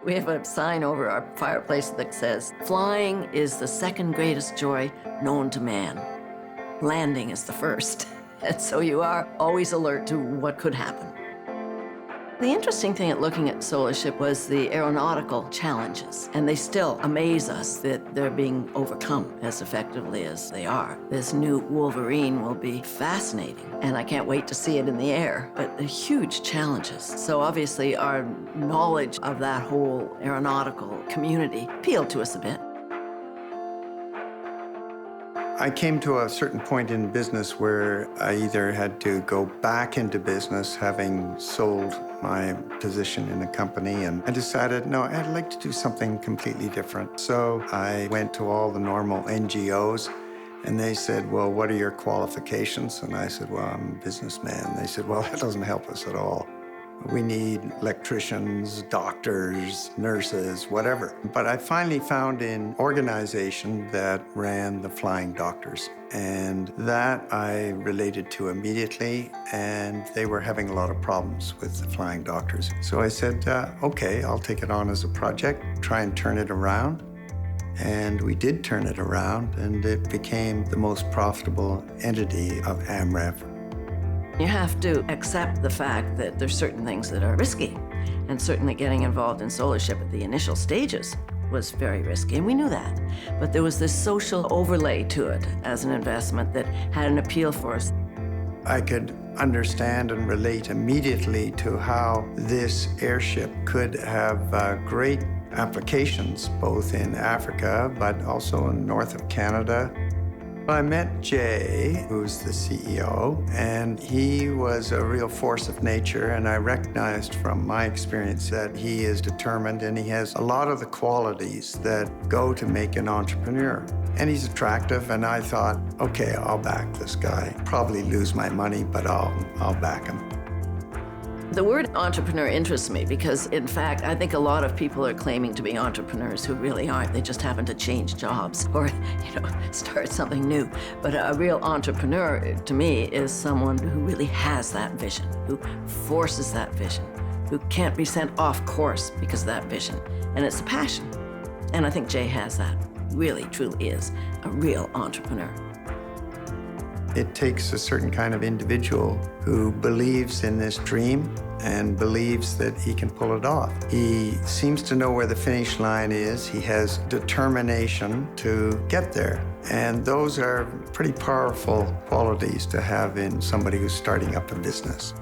We have a sign over our fireplace that says, "Flying is the second greatest joy known to man. Landing is the first." And so you are always alert to what could happen. The interesting thing at looking at Solar Ship was the aeronautical challenges, and they still amaze us that they're being overcome as effectively as they are. This new Wolverine will be fascinating, and I can't wait to see it in the air, but they're huge challenges. So obviously our knowledge of that whole aeronautical community appealed to us a bit. I came to a certain point in business where I either had to go back into business, having sold my position in the company, and I decided, no, I'd like to do something completely different. So I went to all the normal NGOs, and they said, well, what are your qualifications? And I said, well, I'm a businessman. They said, well, that doesn't help us at all. We need electricians, doctors, nurses, whatever. But I finally found an organization that ran the Flying Doctors. And that I related to immediately, and they were having a lot of problems with the Flying Doctors. So I said, okay, I'll take it on as a project, try and turn it around. And we did turn it around, and it became the most profitable entity of AMREF. You have to accept the fact that there's certain things that are risky, and certainly getting involved in Solar Ship at the initial stages was very risky, and we knew that. But there was this social overlay to it as an investment that had an appeal for us. I could understand and relate immediately to how this airship could have great applications, both in Africa, but also in north of Canada. I met Jay, who's the CEO, and he was a real force of nature, and I recognized from my experience that he is determined and he has a lot of the qualities that go to make an entrepreneur. And he's attractive, and I thought, okay, I'll back this guy. Probably lose my money, but I'll back him. The word entrepreneur interests me because, in fact, I think a lot of people are claiming to be entrepreneurs who really aren't. They just happen to change jobs or, start something new. But a real entrepreneur, to me, is someone who really has that vision, who forces that vision, who can't be sent off course because of that vision. And it's a passion. And I think Jay has that. Really, truly is a real entrepreneur. It takes a certain kind of individual who believes in this dream and believes that he can pull it off. He seems to know where the finish line is. He has determination to get there. And those are pretty powerful qualities to have in somebody who's starting up a business.